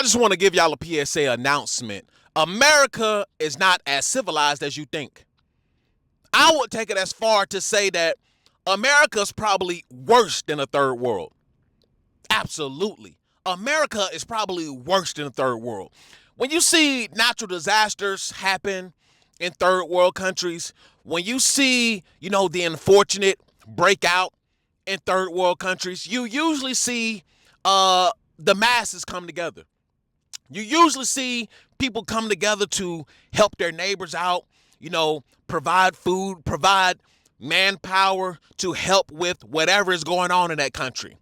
I just want to give y'all a PSA announcement. America is not as civilized as you think. I would take it as far to say that America's probably worse than a third world. Absolutely. America is probably worse than a third world. When you see natural disasters happen in third world countries, when you see, the unfortunate breakout in third world countries, you usually see the masses come together. You usually see people come together to help their neighbors out, provide food, provide manpower to help with whatever is going on in that country.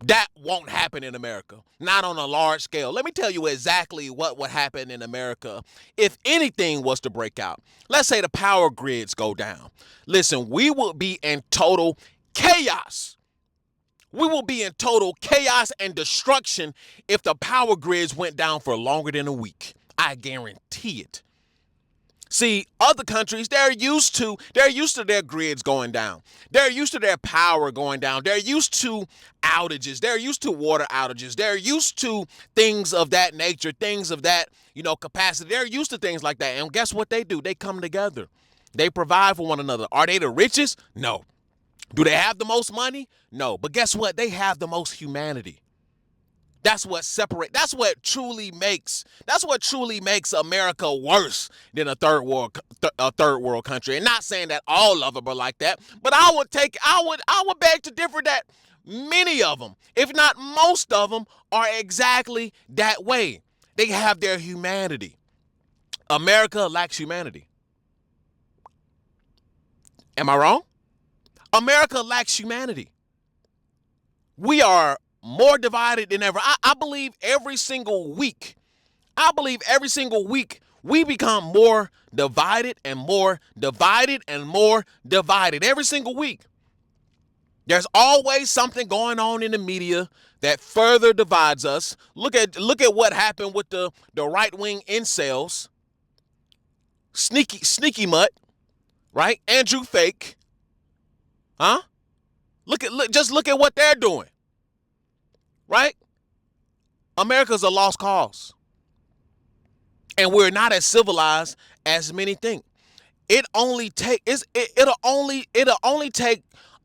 That won't happen in America, not on a large scale. Let me tell you exactly what would happen in America if anything was to break out. Let's say the power grids go down. Listen, we will be in total chaos. We will be in total chaos and destruction if the power grids went down for longer than a week. I guarantee it. See, other countries, they're used to their grids going down. They're used to their power going down. They're used to outages. They're used to water outages. They're used to things of that nature, things of that, capacity. They're used to things like that. And guess what they do? They come together. They provide for one another. Are they the richest? No. Do they have the most money? No. But guess what? They have the most humanity. That's what truly makes America worse than a third world country. And not saying that all of them are like that, but I would beg to differ that many of them, if not most of them, are exactly that way. They have their humanity. America lacks humanity. Am I wrong? America lacks humanity. We are more divided than ever. I believe every single week we become more divided and more divided and more divided. Every single week. There's always something going on in the media that further divides us. Look at what happened with the right-wing incels. Sneaky mutt, right? Andrew Fake. Huh? Just look at what they're doing. Right? America's a lost cause. And we're not as civilized as many think. It'll only take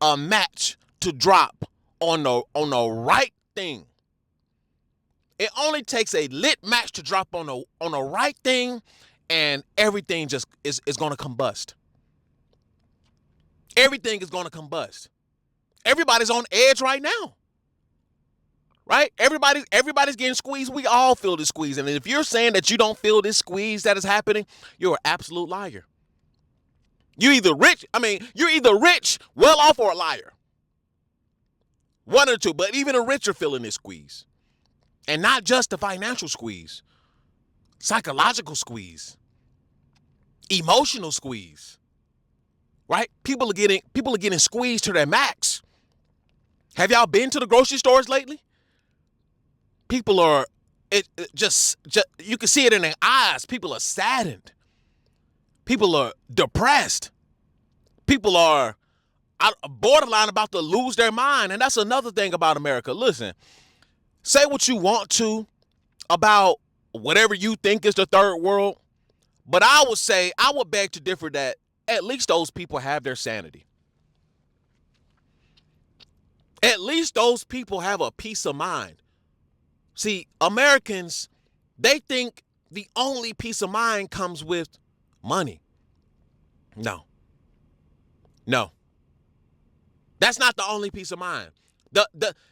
a match to drop on the right thing. It only takes a lit match to drop on the right thing, and everything just is going to combust. Everything is going to combust. Everybody's on edge right now. Right? Everybody's getting squeezed. We all feel the squeeze. And if you're saying that you don't feel this squeeze that is happening, you're an absolute liar. You're either rich, well off, or a liar. One or two, but even the rich are feeling this squeeze. And not just the financial squeeze. Psychological squeeze. Emotional squeeze. Right? People are getting squeezed to their max. Have y'all been to the grocery stores lately? People are, just you can see it in their eyes. People are saddened. People are depressed. People are borderline about to lose their mind. And that's another thing about America. Listen, say what you want to about whatever you think is the third world. But I would beg to differ that at least those people have their sanity. At least those people have a peace of mind. See, Americans, they think the only peace of mind comes with money. No. That's not the only peace of mind.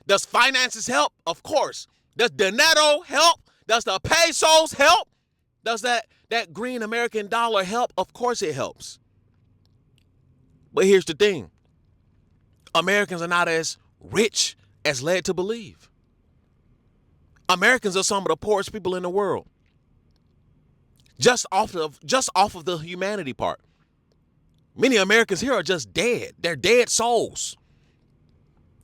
Does finances help? Of course. Does dinero help? Does the pesos help? Does that green American dollar help? Of course it helps. But here's the thing. Americans are not as rich as led to believe. Americans are some of the poorest people in the world. Just off of the humanity part. Many Americans here are just dead. They're dead souls.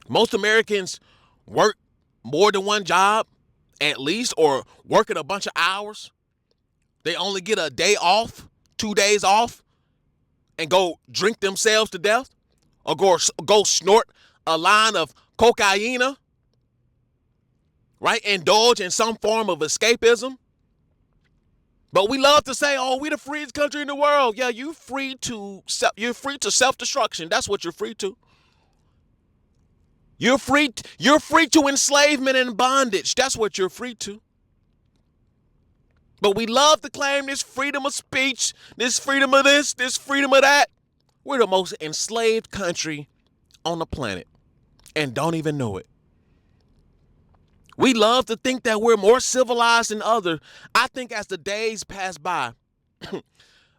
Most Americans work more than one job, at least, or working a bunch of hours. They only get a day off, 2 days off, and go drink themselves to death, or go snort a line of cocaine. right? Indulge in some form of escapism. But we love to say, "Oh, we the freest country in the world." Yeah, you're free to self-destruction. That's what you're free to. You're free to enslavement and bondage. That's what you're free to. But we love to claim this freedom of speech, this freedom of this freedom of that. We're the most enslaved country on the planet and don't even know it. We love to think that we're more civilized than others. I think as the days pass by,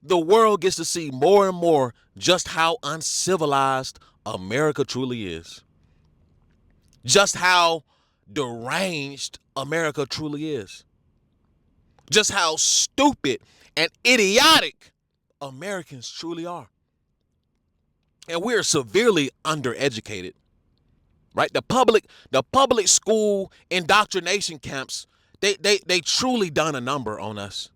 the world gets to see more and more just how uncivilized America truly is. Just how deranged America truly is. Just how stupid and idiotic Americans truly are. And we're severely undereducated. Right? The public school indoctrination camps, they truly done a number on us.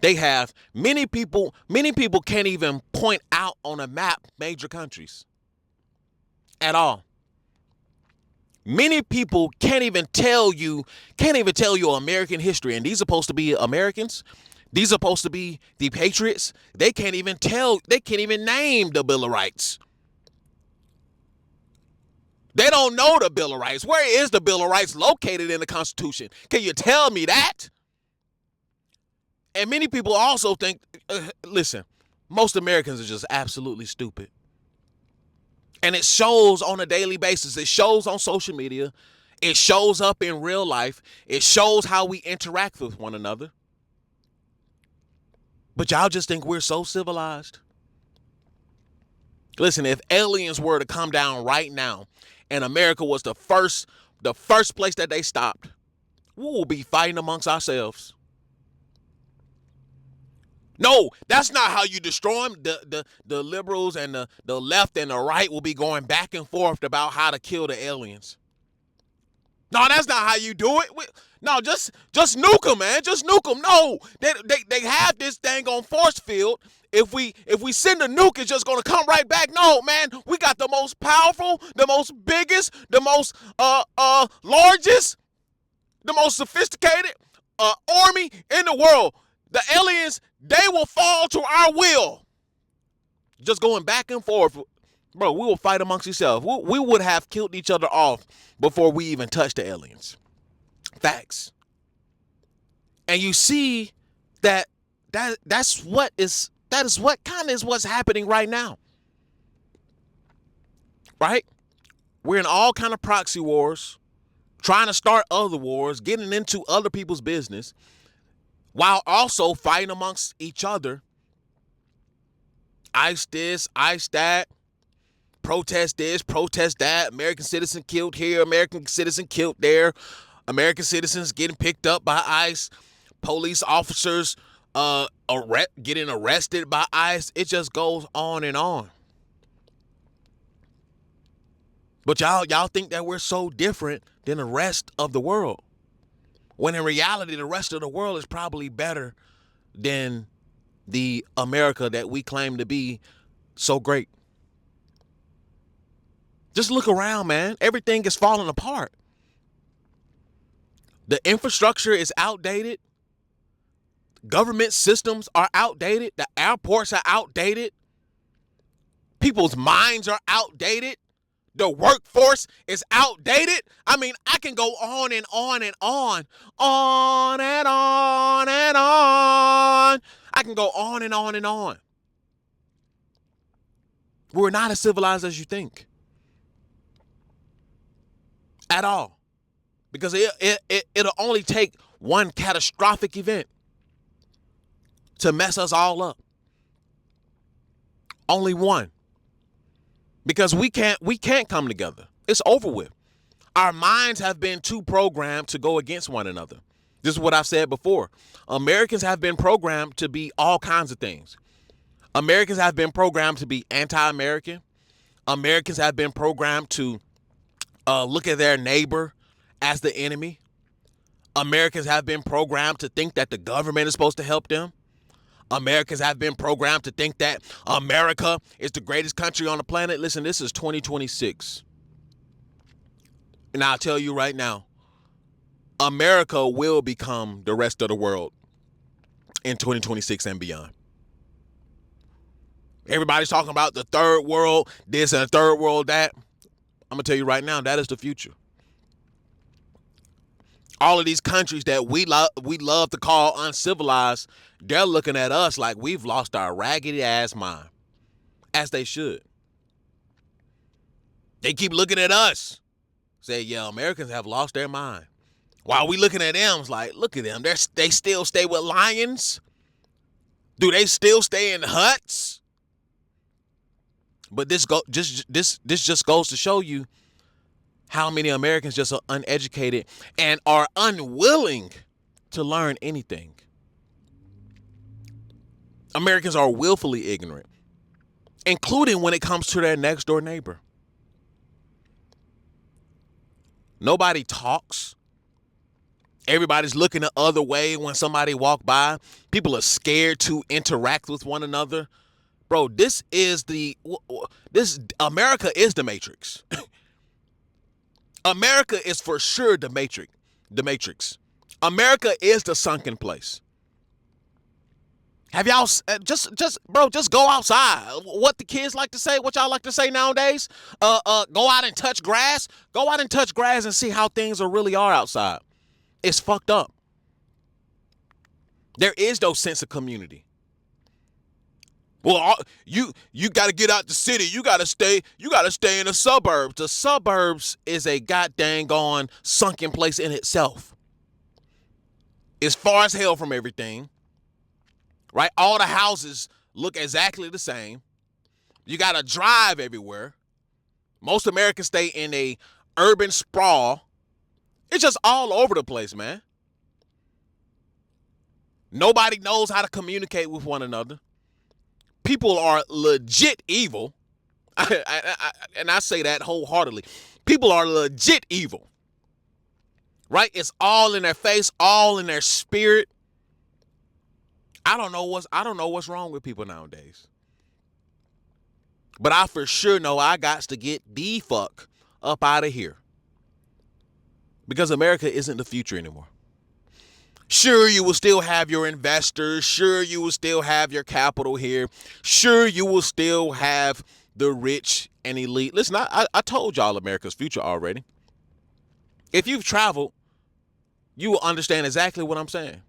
They have many people can't even point out on a map major countries at all. Many people can't even tell you American history, and these are supposed to be Americans. These are supposed to be the patriots. They can't even name the Bill of Rights. They don't know the Bill of Rights. Where is the Bill of Rights located in the Constitution? Can you tell me that? And many people also think, listen, most Americans are just absolutely stupid. And it shows on a daily basis. It shows on social media. It shows up in real life. It shows how we interact with one another. But y'all just think we're so civilized. Listen, if aliens were to come down right now and America was the first place that they stopped, we will be fighting amongst ourselves. No, that's not how you destroy them. The liberals and the left and the right will be going back and forth about how to kill the aliens. No, that's not how you do it. No, just nuke them, man. Just nuke them. No, they have this thing on force field. If we send a nuke, it's just gonna come right back. No, man, we got the most powerful, the most biggest, the most largest, the most sophisticated army in the world. The aliens, they will fall to our will. Just going back and forth. Bro, we will fight amongst ourselves. We would have killed each other off before we even touched the aliens. Facts. And you see that is what kind of is what's happening right now. Right? We're in all kind of proxy wars, trying to start other wars, getting into other people's business, while also fighting amongst each other. ICE this, ICE that, protest this, protest that, American citizen killed here, American citizen killed there, American citizens getting picked up by ICE, police officers getting arrested by ICE. It just goes on and on. But y'all think that we're so different than the rest of the world, when in reality, the rest of the world is probably better than the America that we claim to be so great. Just look around, man. Everything is falling apart. The infrastructure is outdated. Government systems are outdated. The airports are outdated. People's minds are outdated. The workforce is outdated. I mean, I can go on and on and on and on and on. I can go on and on and on. We're not as civilized as you think. At all. Because it'll only take one catastrophic event to mess us all up. Only one. Because we can't come together. It's over with. Our minds have been too programmed to go against one another. This is what I've said before. Americans have been programmed to be all kinds of things. Americans have been programmed to be anti-American. Americans have been programmed to look at their neighbor as the enemy. Americans have been programmed to think that the government is supposed to help them. Americans have been programmed to think that America is the greatest country on the planet. Listen, this is 2026. And I'll tell you right now, America will become the rest of the world in 2026 and beyond. Everybody's talking about the third world, this and the third world that. I'm going to tell you right now, that is the future. All of these countries that we love to call uncivilized, they're looking at us like we've lost our raggedy ass mind, as they should. They keep looking at us, say, yeah, Americans have lost their mind. While we looking at them, it's like, look at them. They still stay with lions? Do they still stay in huts? But this just goes to show you how many Americans just are uneducated and are unwilling to learn anything. Americans are willfully ignorant, including when it comes to their next door neighbor. Nobody talks. Everybody's looking the other way when somebody walk by. People are scared to interact with one another. Bro, America is the Matrix. America is for sure the Matrix. America is the sunken place. Have y'all just go outside? What the kids like to say, what y'all like to say nowadays? Go out and touch grass. Go out and touch grass and see how things really are outside. It's fucked up. There is no sense of community. Well, you got to get out the city. You got to stay in the suburbs. The suburbs is a goddamn gone sunken place in itself. It's far as hell from everything. Right? All the houses look exactly the same. You got to drive everywhere. Most Americans stay in a urban sprawl. It's just all over the place, man. Nobody knows how to communicate with one another. People are legit evil. And I say that wholeheartedly. People are legit evil. Right? It's all in their face, all in their spirit. I don't know what's wrong with people nowadays. But I for sure know I got to get the fuck up out of here. Because America isn't the future anymore. Sure, you will still have your investors. Sure, you will still have your capital here. Sure, you will still have the rich and elite. Listen, I told y'all America's future already. If you've traveled, you will understand exactly what I'm saying.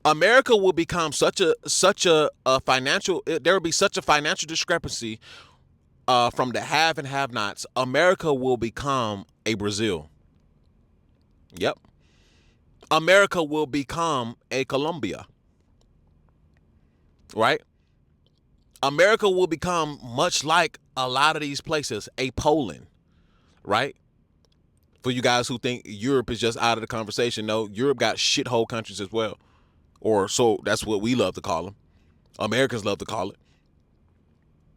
America will become such a financial. There will be such a financial discrepancy from the have and have-nots. America will become a Brazil. Yep. America will become a Colombia. Right? America will become much like a lot of these places, a Poland. Right? For you guys who think Europe is just out of the conversation, no, Europe got shithole countries as well. Or so that's what we love to call them. Americans love to call it.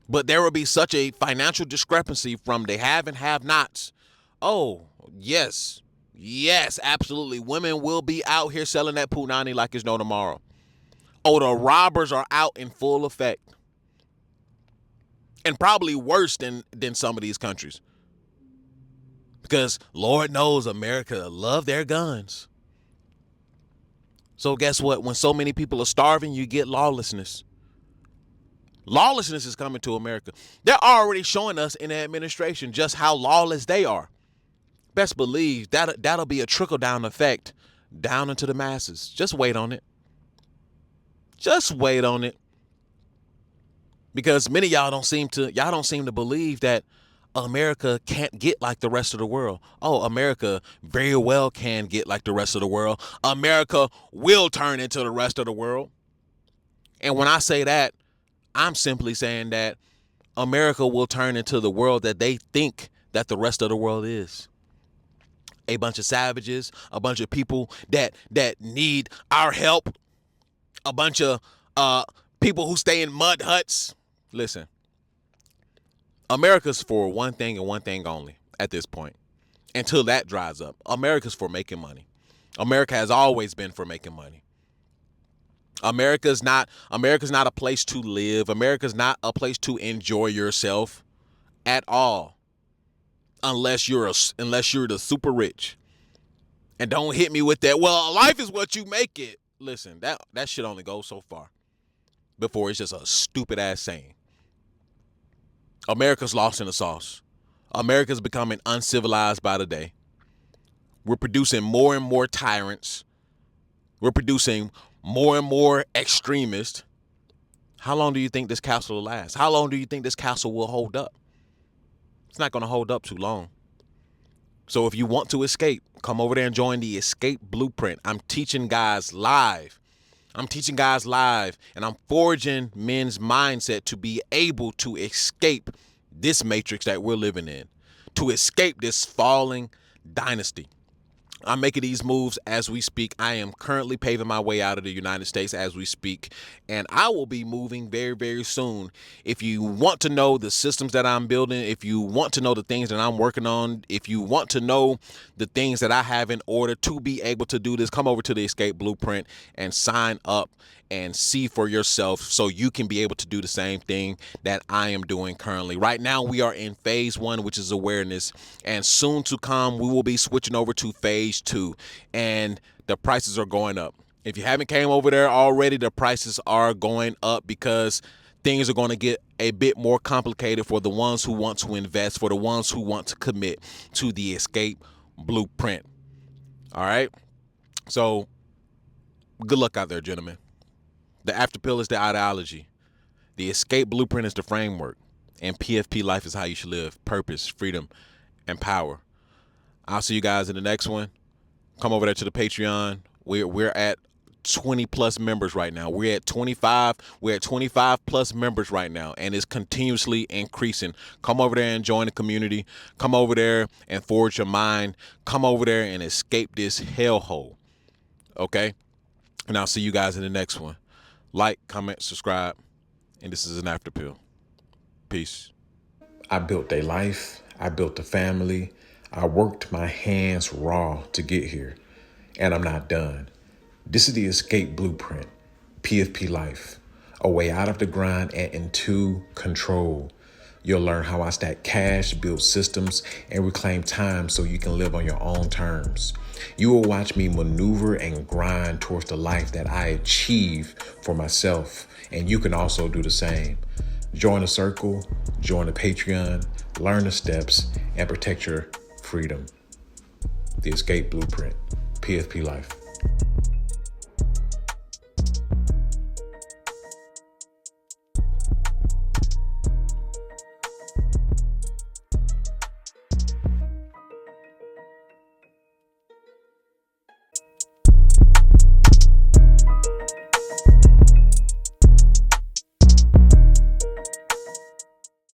But there will be such a financial discrepancy from the have and have-nots. Oh, yes. Yes, absolutely. Women will be out here selling that punani like it's no tomorrow. Oh, the robbers are out in full effect. And probably worse than some of these countries. Because Lord knows America love their guns. So guess what? When so many people are starving, you get lawlessness. Lawlessness is coming to America. They're already showing us in the administration just how lawless they are. Best believe that'll be a trickle-down effect down into the masses. Just wait on it. Just wait on it. Because many of y'all don't seem to believe that America can't get like the rest of the world. Oh, America very well can get like the rest of the world. America will turn into the rest of the world. And when I say that, I'm simply saying that America will turn into the world that they think that the rest of the world is. A bunch of savages, a bunch of people that need our help, a bunch of people who stay in mud huts. Listen, America's for one thing and one thing only at this point. Until that dries up. America's for making money. America has always been for making money. America's not a place to live. America's not a place to enjoy yourself at all. Unless you're the super rich. And don't hit me with that, well, life is what you make it. Listen, that shit only goes so far before it's just a stupid ass saying. America's lost in the sauce. America's becoming uncivilized by the day. We're producing more and more tyrants. We're producing more and more extremists. How long do you think this castle will last? How long do you think this castle will hold up? It's not going to hold up too long. So if you want to escape, come over there and join the Escape Blueprint. I'm teaching guys live. And I'm forging men's mindset to be able to escape this matrix that we're living in, to escape this falling dynasty. I'm making these moves as we speak. I am currently paving my way out of the United States as we speak, and I will be moving very, very soon. If you want to know the systems that I'm building, if you want to know the things that I'm working on, if you want to know the things that I have in order to be able to do this, come over to the Escape Blueprint and sign up and see for yourself so you can be able to do the same thing that I am doing currently. Right now, we are in phase 1, which is awareness, and soon to come, we will be switching over to phase 2, and the prices are going up. If you haven't came over there already, the prices are going up because things are going to get a bit more complicated for the ones who want to invest, for the ones who want to commit to the Escape Blueprint. All right? So, good luck out there, gentlemen. The after pill is the ideology. The Escape Blueprint is the framework. And PFP life is how you should live. Purpose, freedom, and power. I'll see you guys in the next one. Come over there to the Patreon. We're at 20 plus members right now. We're at 25 plus members right now, and it's continuously increasing. Come over there and join the community. Come over there and forge your mind. Come over there and escape this hellhole. Okay? And I'll see you guys in the next one. Like, comment, subscribe, and this is an after pill. Peace. I built a life. I built a family. I worked my hands raw to get here, and I'm not done. This is the Escape Blueprint, PFP Life, a way out of the grind and into control. You'll learn how I stack cash, build systems, and reclaim time so you can live on your own terms. You will watch me maneuver and grind towards the life that I achieve for myself, and you can also do the same. Join the circle, join the Patreon, learn the steps, and protect your freedom. The Escape Blueprint, PFP Life.